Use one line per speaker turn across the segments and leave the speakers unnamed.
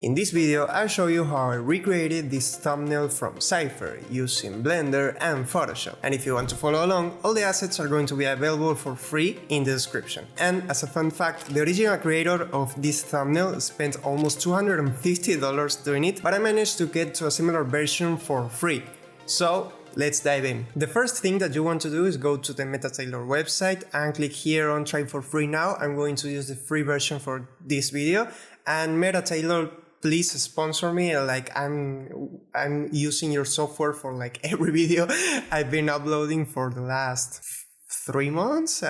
In this video, I'll show you how I recreated this thumbnail from Cypher using Blender and Photoshop. And if you want to follow along, all the assets are going to be available for free in the description. And as a fun fact, the original creator of this thumbnail spent almost $250 doing it, but I managed to get to a similar version for free. So let's dive in. The first thing that you want to do is go to the MetaTailor website and click here on try for free now. I'm going to use the free version for this video, and MetaTailor, please sponsor me. Like I'm using your software for like every video I've been uploading for the last 3 months,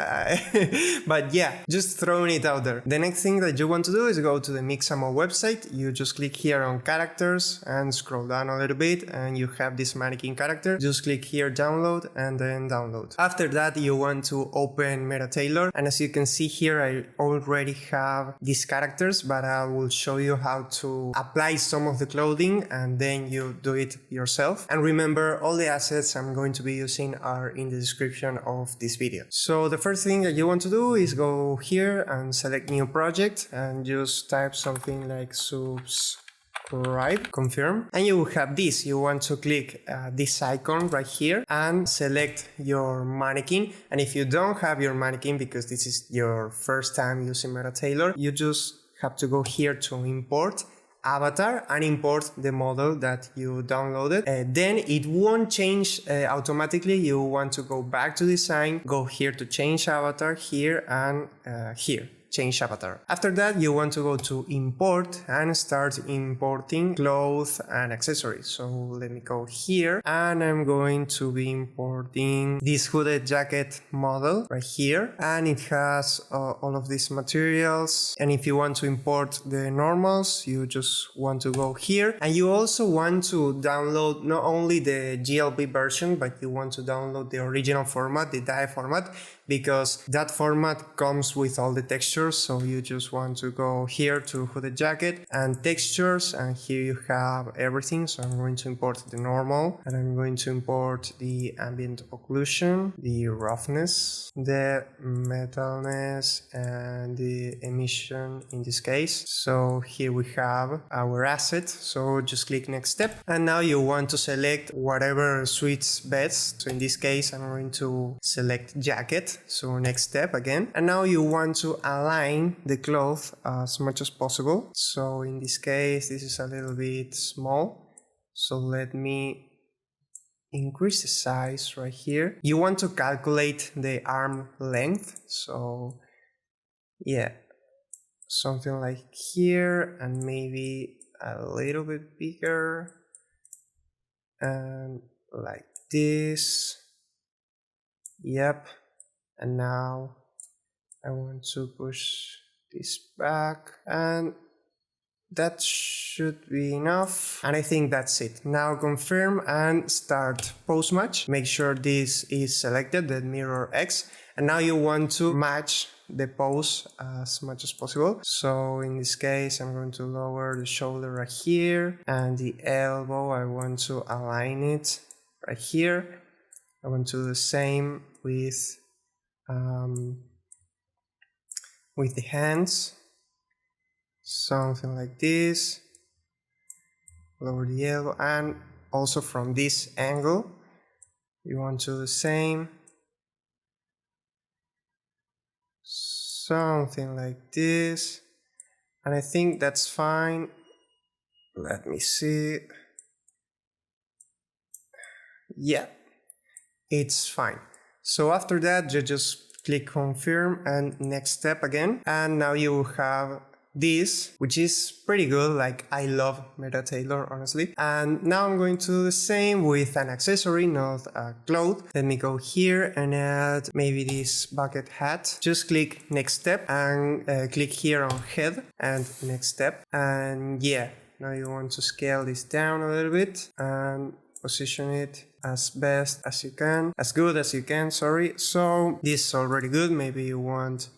but yeah, just throwing it out there. The next thing that you want to do is go to the Mixamo website. You just click here on characters and scroll down a little bit and you have this mannequin character. Just click here download and then download. After that you want to open MetaTailor, and as you can see here I already have these characters, but I will show you how to apply some of the clothing and then you do it yourself. And remember, all the assets I'm going to be using are in the description of this video. So the first thing that you want to do is go here and select new project and just type something like subscribe, confirm, and you will have this. You want to click this icon right here and select your mannequin. And if you don't have your mannequin, because this is your first time using MetaTailor, you just have to go here to import avatar and import the model that you downloaded. Then it won't change automatically. You want to go back to design, go here to change avatar, here and here. Change avatar. After that, you want to go to import and start importing clothes and accessories. So let me go here and I'm going to be importing this hooded jacket model right here, and it has all of these materials. And if you want to import the normals, you just want to go here, and you also want to download not only the GLB version, but you want to download the original format, the DAE format, because that format comes with all the textures. So you just want to go here to hooded jacket and textures, and here you have everything. So I'm going to import the normal, and I'm going to import the ambient occlusion, the roughness, the metalness, and the emission in this case. So here we have our asset. So just click next step, and now you want to select whatever suits best. So in this case I'm going to select jacket. So next step again, and now you want to align the cloth as much as possible. So in this case this is a little bit small, so let me increase the size right here. You want to calculate the arm length, so yeah, something like here, and maybe a little bit bigger, and like this. Yep. And now I want to push this back, and that should be enough. And I think that's it. Now confirm and start pose match. Make sure this is selected, the mirror X. And now you want to match the pose as much as possible. So in this case, I'm going to lower the shoulder right here, and the elbow, I want to align it right here. I want to do the same with the hands, something like this. Lower the elbow, and also from this angle you want to do the same, something like this. And I think that's fine. Let me see. Yeah, it's fine. So after that you just click confirm and next step again, and now you will have this, which is pretty good. Like, I love MetaTailor, honestly. And now I'm going to do the same with an accessory, not a cloth. Let me go here and add maybe this bucket hat. Just click next step and click here on head and next step. And yeah, now you want to scale this down a little bit and position it as best as you can, as good as you can, sorry. So this is already good. Maybe you want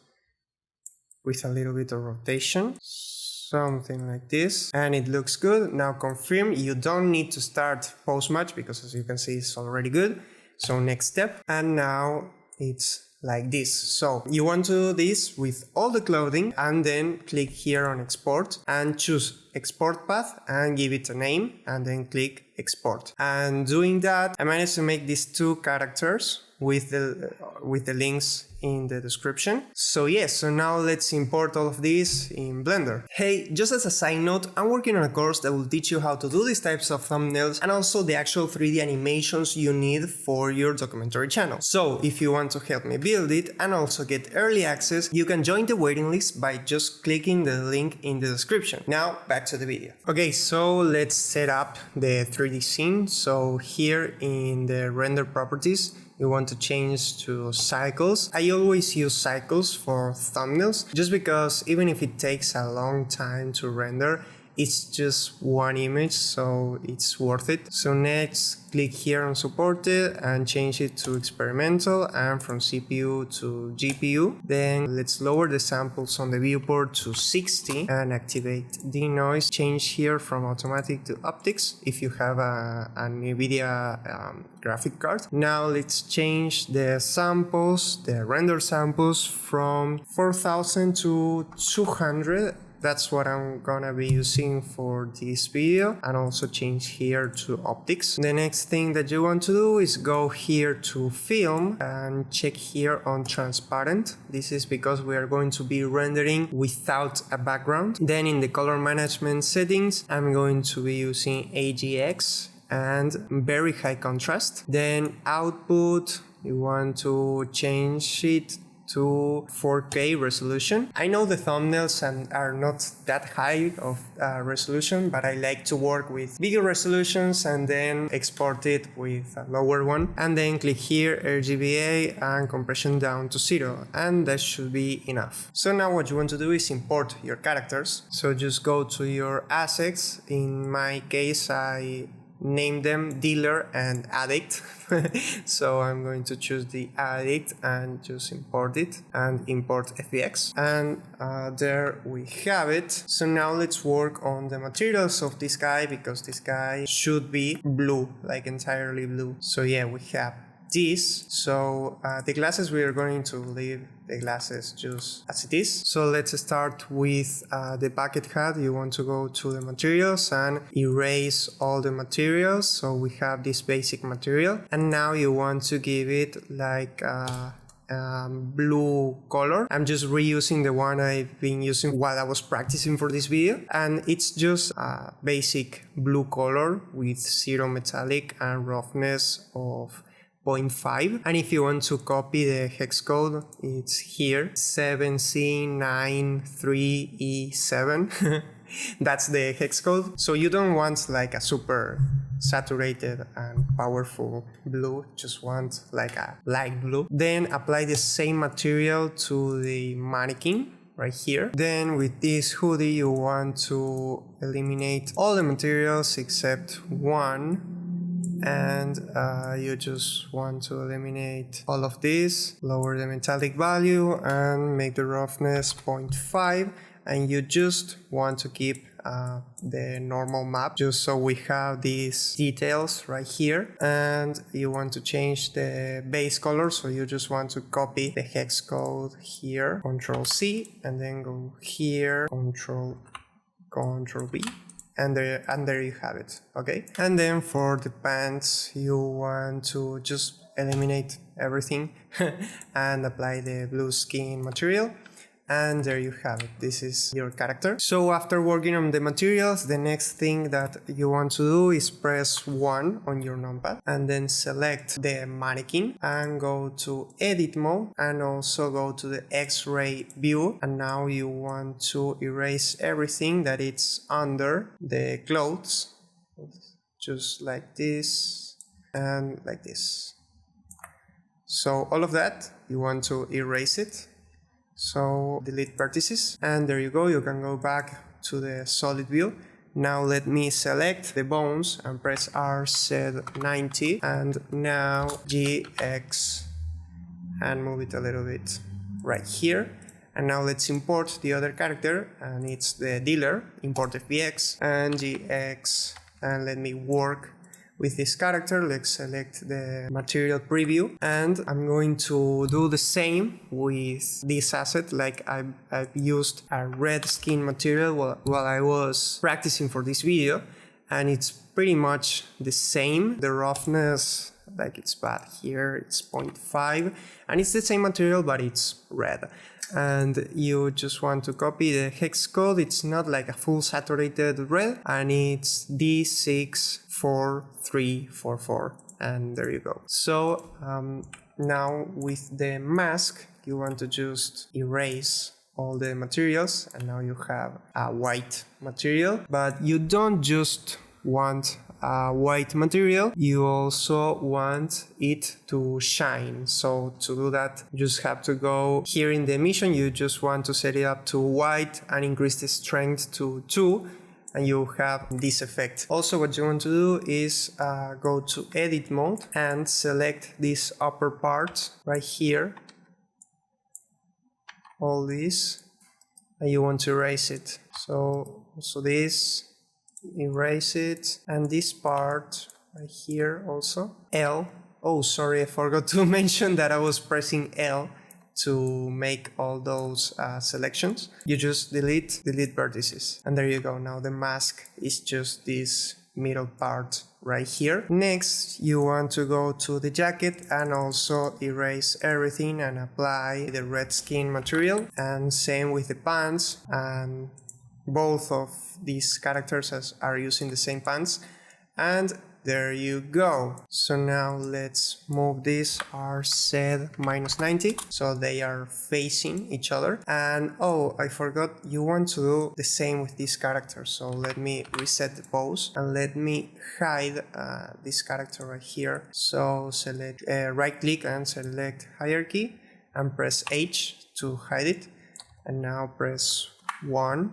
with a little bit of rotation, something like this, and it looks good. Now confirm. You don't need to start post match because as you can see it's already good. So next step, and now it's like this. So you want to do this with all the clothing, and then click here on export and choose export path and give it a name, and then click export. And doing that, I managed to make these two characters with the links in the description. So yes, so now let's import all of this in Blender. Hey, just as a side note, I'm working on a course that will teach you how to do these types of thumbnails and also the actual 3D animations you need for your documentary channel. So if you want to help me build it and also get early access, you can join the waiting list by just clicking the link in the description. Now back to the video. Okay, so let's set up the 3D scene. So here in the render properties, you want to change to cycles. I always use cycles for thumbnails just because even if it takes a long time to render, it's just one image, so it's worth it. So next, click here on supported and change it to experimental and from CPU to GPU. Then let's lower the samples on the viewport to 60 and activate denoise. Change here from automatic to optics if you have an NVIDIA graphic card. Now let's change the samples, the render samples from 4000 to 200. That's what I'm gonna be using for this video, and also change here to optics. The next thing that you want to do is go here to film and check here on transparent. This is because we are going to be rendering without a background. Then in the color management settings, I'm going to be using AGX and very high contrast. Then output, you want to change it to 4K resolution. I know the thumbnails are not that high of resolution, but I like to work with bigger resolutions and then export it with a lower one. And then click here, RGBA and compression down to 0, and that should be enough. So now what you want to do is import your characters. So just go to your assets. In my case, I name them dealer and addict. So I'm going to choose the addict and just import it and import FBX, and there we have it. So now let's work on the materials of this guy, because this guy should be blue, like entirely blue. So yeah, we have this. So the glasses, we are going to leave the glasses just as it is. So let's start with the bucket hat. You want to go to the materials and erase all the materials. So we have this basic material, and now you want to give it like blue color. I'm just reusing the one I've been using while I was practicing for this video, and it's just a basic blue color with 0 metallic and roughness of 0.5. And if you want to copy the hex code, it's here, 7C93E7. That's the hex code. So you don't want like a super saturated and powerful blue, just want like a light blue. Then apply the same material to the mannequin right here. Then with this hoodie, you want to eliminate all the materials except one. And you just want to eliminate all of this, lower the metallic value and make the roughness 0.5, and you just want to keep the normal map just so we have these details right here. And you want to change the base color, so you just want to copy the hex code here, Control C, and then go here, Control V. And there you have it. Okay, and then for the pants, you want to just eliminate everything and apply the blue skin material, and there you have it. This is your character. So after working on the materials, the next thing that you want to do is press 1 on your numpad and then select the mannequin and go to edit mode and also go to the X-ray view. And now you want to erase everything that it's under the clothes, just like this and like this. So all of that, you want to erase it. So delete vertices, and there you go. You can go back to the solid view. Now let me select the bones and press R, set 90, and now GX and move it a little bit right here. And now let's import the other character, and it's the dealer. Import FBX and GX, and let me work with this character. Let's select the material preview, and I'm going to do the same with this asset. Like I've used a red skin material while I was practicing for this video, and it's pretty much the same. The roughness, like it's bad here, it's 0.5, and it's the same material but it's red. And you just want to copy the hex code. It's not like a full saturated red, and it's D64344, and there you go. So now with the mask, you want to just erase all the materials, and now you have a white material. But you don't just want a white material, you also want it to shine. So to do that, you just have to go here in the emission, you just want to set it up to white and increase the strength to 2, and you have this effect. Also, what you want to do is go to edit mode and select this upper part right here, all this, and you want to erase it. So this, erase it, and this part right here also. L. Oh, sorry, I forgot to mention that I was pressing L to make all those selections. You just delete vertices, and there you go. Now the mask is just this middle part right here. Next, you want to go to the jacket and also erase everything and apply the red skin material, and same with the pants, and both of these characters are using the same pants, and there you go. So now let's move this are set -90 so they are facing each other. And oh, I forgot, you want to do the same with this character. So let me reset the pose and let me hide this character right here. So select right click and select hierarchy and press H to hide it, and now press 1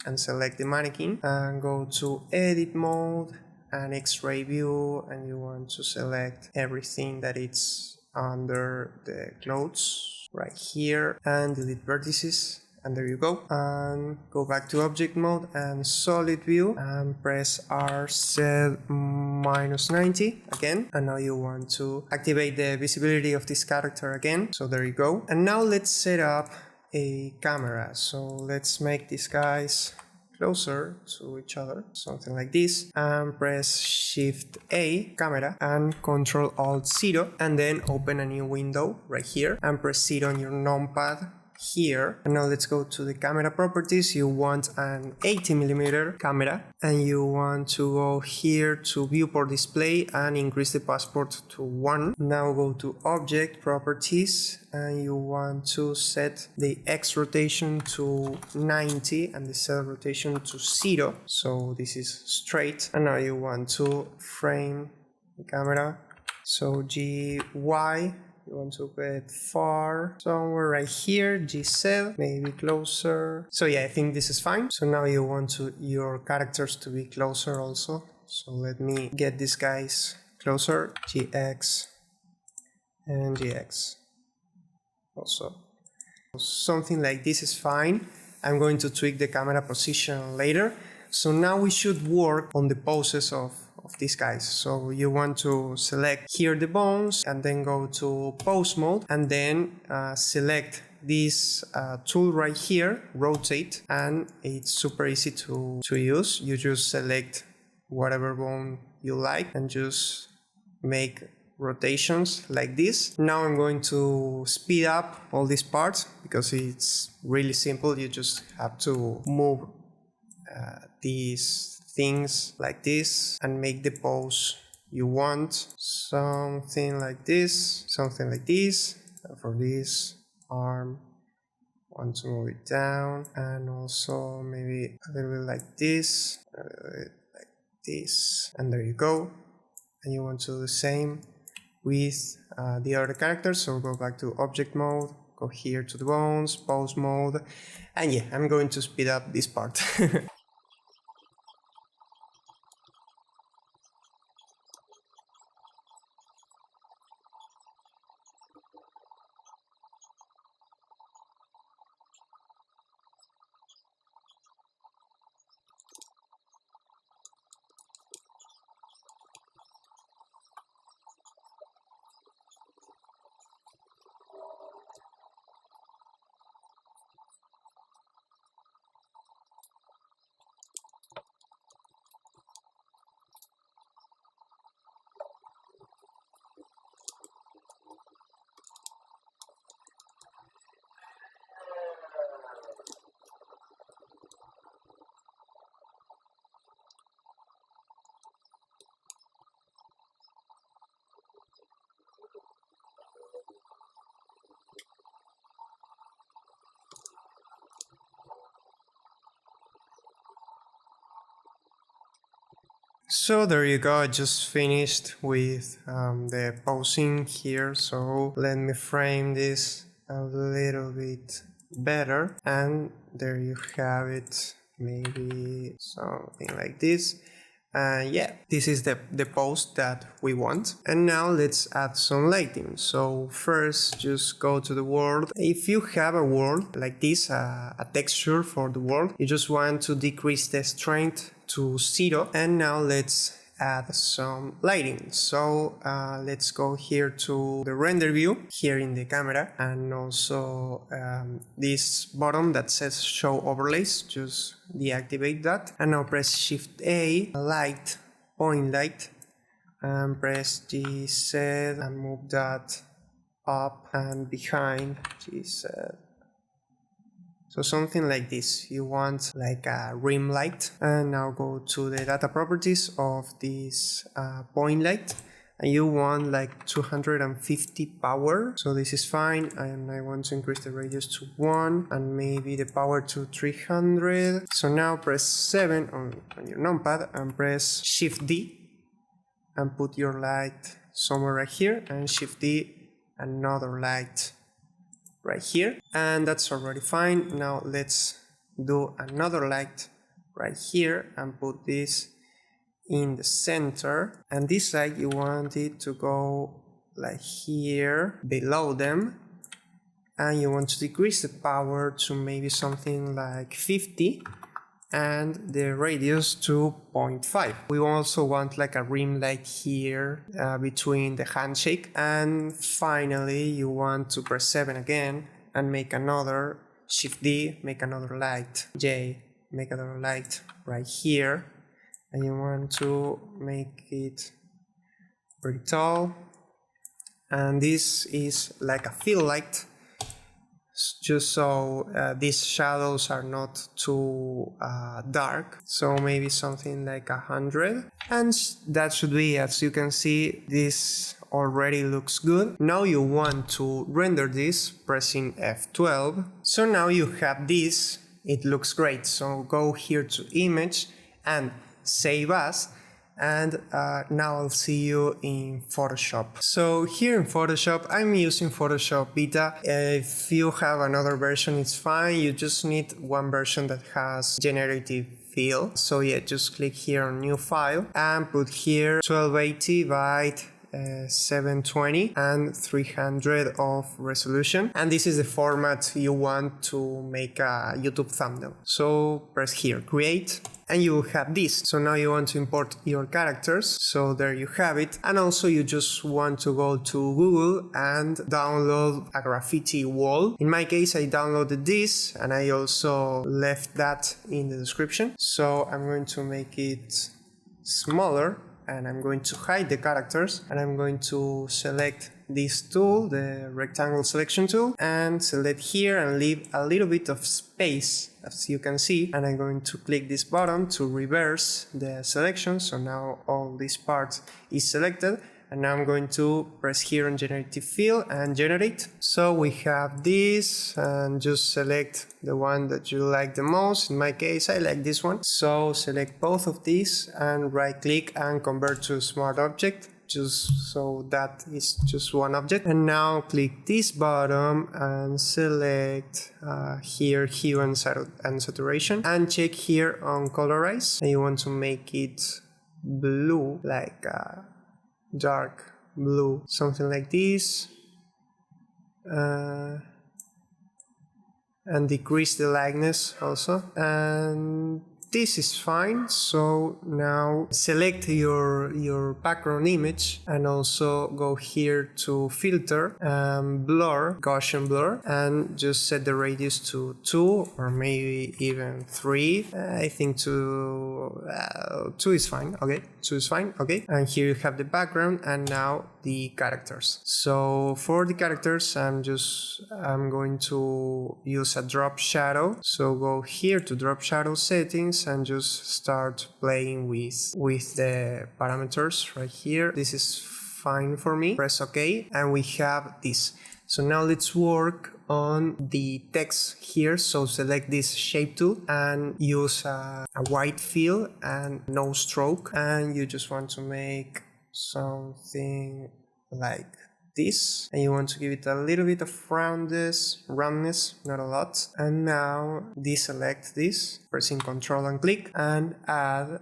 and select the mannequin and go to edit mode and X-ray view, and you want to select everything that it's under the clothes right here and delete vertices, and there you go. And go back to object mode and solid view and press R set -90 again, and now you want to activate the visibility of this character again. So there you go. And now let's set up a camera. So let's make these guys closer to each other, something like this, and press Shift A, camera, and Control Alt 0, and then open a new window right here and proceed on your numpad here. And now let's go to the camera properties. You want an 80mm camera, and you want to go here to viewport display and increase the passport to 1. Now go to object properties, and you want to set the X rotation to 90 and the Z rotation to 0. So this is straight. And now you want to frame the camera. So GY, you want to put it far, somewhere right here, GZ, maybe closer. So yeah, I think this is fine. So now you want your characters to be closer also. So let me get these guys closer, GX and GX. Also, something like this is fine. I'm going to tweak the camera position later. So now we should work on the poses of these guys. So you want to select here the bones and then go to pose mode, and then select this tool right here, rotate, and it's super easy to use. You just select whatever bone you like and just make rotations like this. Now I'm going to speed up all these parts because it's really simple. You just have to move these things like this and make the pose you want. Something like this, something like this. And for this arm, want to move it down, and also maybe a little bit like this, a little bit like this, and there you go. And you want to do the same with the other characters. So go back to object mode, go here to the bones, pose mode, and yeah, I'm going to speed up this part. So there you go, I just finished with the posing here, so let me frame this a little bit better, and there you have it, maybe something like this. Yeah, this is the post that we want. And now let's add some lighting. So first, just go to the world. If you have a world like this, a texture for the world, you just want to decrease the strength to 0. And now let's add some lighting. So let's go here to the render view here in the camera, and also this button that says show overlays, just deactivate that. And now press Shift A, light, point light, and press GZ and move that up and behind GZ. So something like this, you want like a rim light. And now go to the data properties of this point light, and you want like 250 power, so this is fine. And I want to increase the radius to 1 and maybe the power to 300. So now press 7 on your numpad and press Shift D and put your light somewhere right here, and Shift D, another light right here, and that's already fine. Now let's do another light right here and put this in the center, and this light you want it to go like here below them, and you want to decrease the power to maybe something like 50 and the radius to 0.5. We also want like a rim light here between the handshake. And finally you want to press 7 again and make another Shift D, make another light, J, make another light right here, and you want to make it pretty tall, and this is like a fill light, just so these shadows are not too dark, so maybe something like 100, and that should be. As you can see, this already looks good. Now you want to render this pressing F12. So now you have this, it looks great. So go here to image and save as, and now I'll see you in Photoshop. So here in Photoshop, I'm using Photoshop Beta. If you have another version, it's fine. You just need one version that has generative fill. So yeah, just click here on new file and put here 1280 by 720 and 300 of resolution, and this is the format you want to make a YouTube thumbnail. So press here create, and you will have this. So now you want to import your characters, so there you have it. And also you just want to go to Google and download a graffiti wall. In my case, I downloaded this, and I also left that in the description. So I'm going to make it smaller, and I'm going to hide the characters, and I'm going to select this tool, the rectangle selection tool, and select here and leave a little bit of space, as you can see, and I'm going to click this button to reverse the selection. So now all this part is selected, and now I'm going to press here on generative fill and generate. So we have this, and just select the one that you like the most. In my case, I like this one. So select both of these and right click and convert to smart object, just so that is just one object. And now click this button and select here hue and saturation, and check here on colorize, and you want to make it blue, like dark blue, something like this, and decrease the lightness also, and this is fine. So now select your background image, and also go here to filter, blur, Gaussian blur, and just set the radius to 2 or maybe even 3. I think 2 is fine. Okay, 2 is fine. Okay, and here you have the background, and now the characters. So for the characters, I'm going to use a drop shadow. So go here to drop shadow settings and just start playing with the parameters right here. This is fine for me. Press OK, and we have this. So now let's work on the text here. So select this shape tool and use a white fill and no stroke, and you just want to make something like this, and you want to give it a little bit of roundness, not a lot. And now deselect this, pressing Ctrl and click, and add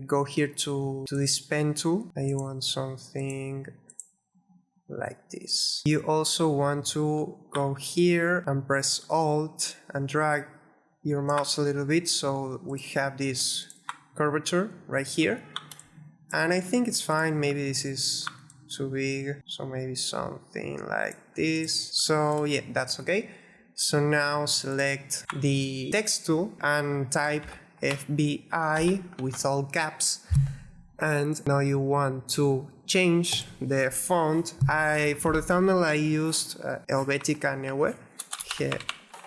go here to this pen tool, and you want something like this. You also want to go here and press Alt and drag your mouse a little bit so we have this curvature right here. And I think it's fine. Maybe this is too big, so maybe something like this. So yeah, that's okay. So now select the text tool and type FBI with all caps, and now you want to change the font. For the thumbnail I used Helvetica Neue.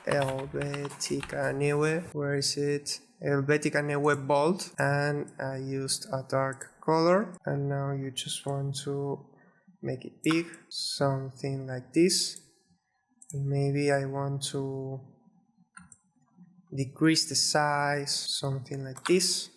Helvetica Neue, where is it? Helvetica Neue Bold, and I used a dark color. And now you just want to make it big, something like this. And maybe I want to decrease the size, something like this.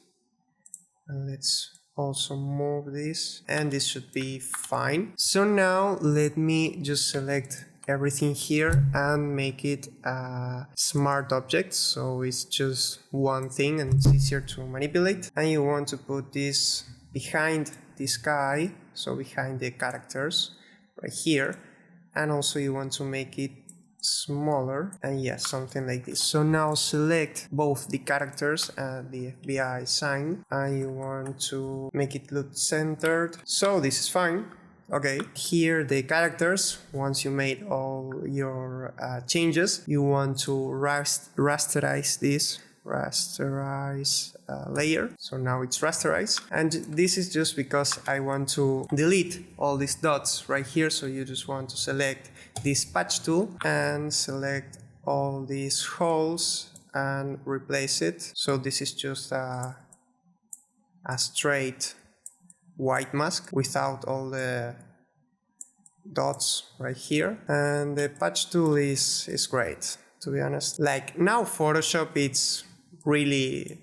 And let's also move this, and this should be fine. So now let me just select everything here and make it a smart object, so it's just one thing and it's easier to manipulate. And you want to put this behind this guy, so behind the characters right here, and also you want to make it smaller, and yeah, something like this. So now select both the characters and the FBI sign, and you want to make it look centered, so this is fine. Okay, here the characters, once you made all your changes, you want to rasterize this, layer. So now it's rasterized, and this is just because I want to delete all these dots right here. So you just want to select this patch tool and select all these holes and replace it. So this is just a straight white mask without all the dots right here. And the patch tool is great, to be honest. Like, now Photoshop, it's really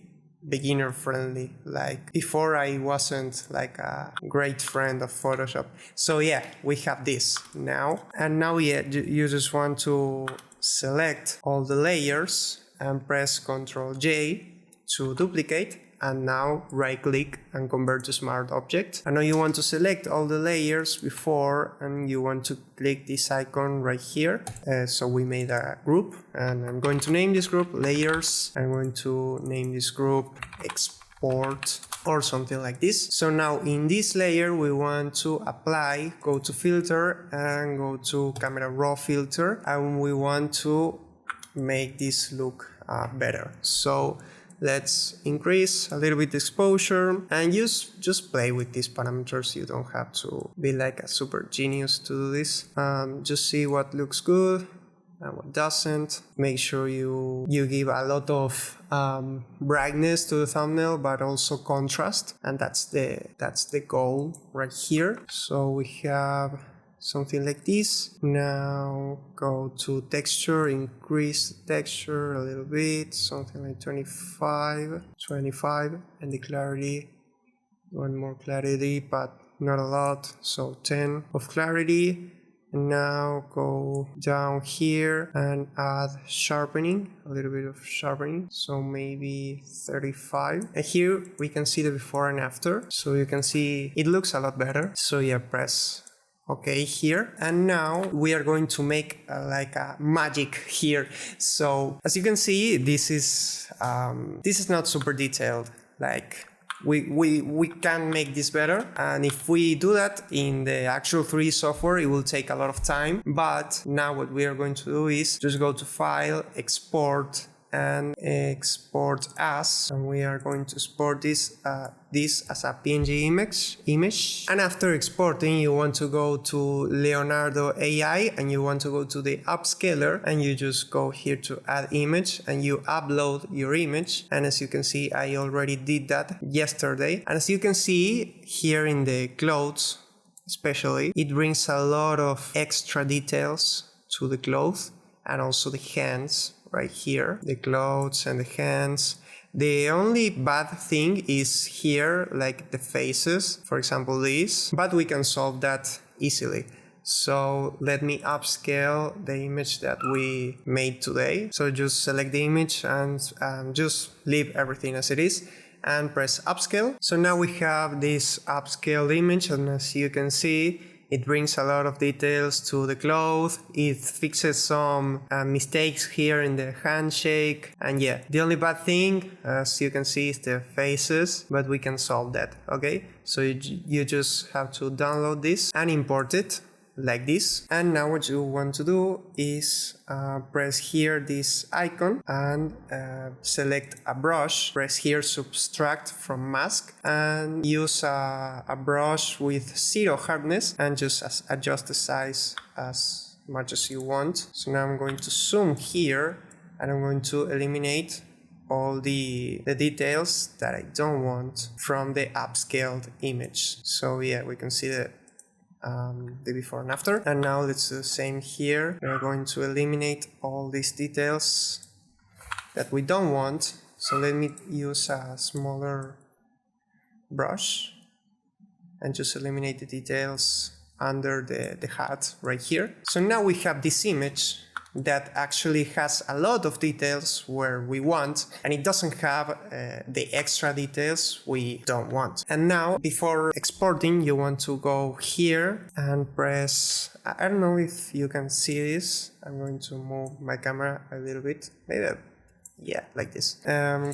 beginner friendly. Like, before I wasn't like a great friend of Photoshop. So yeah, we have this now. And now yeah, you just want to select all the layers and press Ctrl J to duplicate, and now right click and convert to smart object. And now you want to select all the layers before, and you want to click this icon right here. So we made a group, and I'm going to name this group layers. I'm going to name this group export or something like this. So now in this layer we want to apply, go to filter and go to camera raw filter, and we want to make this look better. So let's increase a little bit the exposure, and just play with these parameters. You don't have to be like a super genius to do this. Just see what looks good and what doesn't. Make sure you give a lot of brightness to the thumbnail, but also contrast, and that's the goal right here. So we have something like this. Now go to texture, increase the texture a little bit, something like 25, and the clarity, one more clarity, but not a lot, so 10 of clarity. And now go down here and add sharpening, a little bit of sharpening, so maybe 35. And here we can see the before and after, so you can see it looks a lot better. So yeah, press OK here, and now we are going to make like a magic here. So as you can see, this is not super detailed. Like we can make this better, and if we do that in the actual 3D software, it will take a lot of time. But now what we are going to do is just go to File, Export, and Export As, and we are going to export this as a PNG image. And after exporting, you want to go to Leonardo AI, and you want to go to the upscaler, and you just go here to add image, and you upload your image. And as you can see, I already did that yesterday. And as you can see here in the clothes especially. It brings a lot of extra details to the clothes and also the hands right here, the clothes and the hands. The only bad thing is here, like the faces, for example this, but we can solve that easily. So let me upscale the image that we made today. So just select the image and just leave everything as it is and press upscale. So now we have this upscaled image, and as you can see, it brings a lot of details to the cloth. It fixes some mistakes here in the handshake. And yeah, the only bad thing, as you can see, is the faces, but we can solve that, okay? So you just have to download this and import it like this. And now what you want to do is press here this icon and select a brush. Press here subtract from mask and use a brush with 0 hardness and just adjust the size as much as you want. So now I'm going to zoom here and I'm going to eliminate all the details that I don't want from the upscaled image. So yeah, we can see the before and after. And now let's do the same here. We're going to eliminate all these details that we don't want. So let me use a smaller brush and just eliminate the details under the hat right here. So now we have this image that actually has a lot of details where we want, and it doesn't have the extra details we don't want. And now, before exporting, you want to go here and press, I don't know if you can see this, I'm going to move my camera a little bit, maybe, yeah, like this.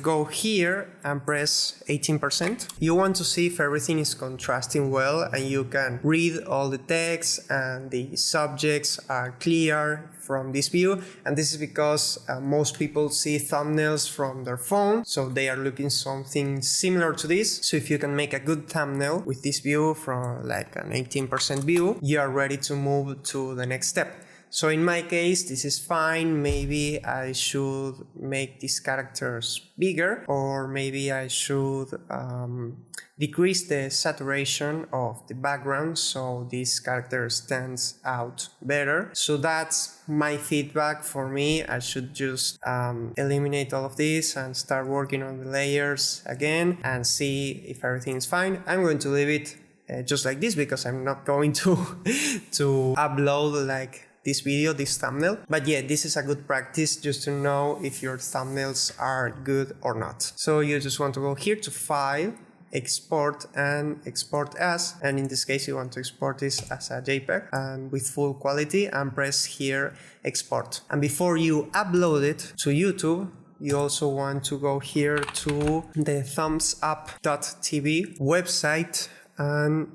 Go here and press 18%. You want to see if everything is contrasting well and you can read all the text and the subjects are clear from this view. And this is because most people see thumbnails from their phone, so they are looking something similar to this. So if you can make a good thumbnail with this view from like an 18% view, you are ready to move to the next step. So in my case, this is fine. Maybe I should make these characters bigger, or maybe I should decrease the saturation of the background so this character stands out better. So that's my feedback for me. I should just eliminate all of this and start working on the layers again and see if everything is fine. I'm going to leave it just like this because I'm not going to upload like this video, this thumbnail. But yeah, this is a good practice just to know if your thumbnails are good or not. So you just want to go here to File, Export and Export As, and in this case you want to export this as a JPEG and with full quality, and press here Export. And before you upload it to YouTube, you also want to go here to the thumbsup.tv website and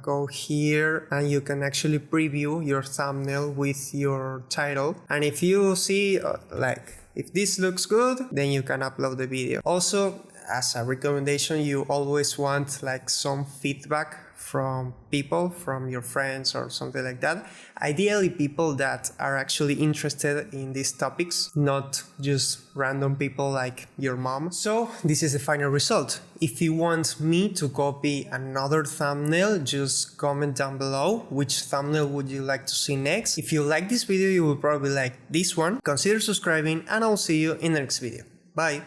go here, and you can actually preview your thumbnail with your title. And if you see like if this looks good, then you can upload the video. Also, as a recommendation, you always want like some feedback from people, from your friends or something like that. Ideally people that are actually interested in these topics, not just random people like your mom. So this is the final result. If you want me to copy another thumbnail, just comment down below which thumbnail would you like to see next. If you like this video, you will probably like this one. Consider subscribing, and I'll see you in the next video. Bye!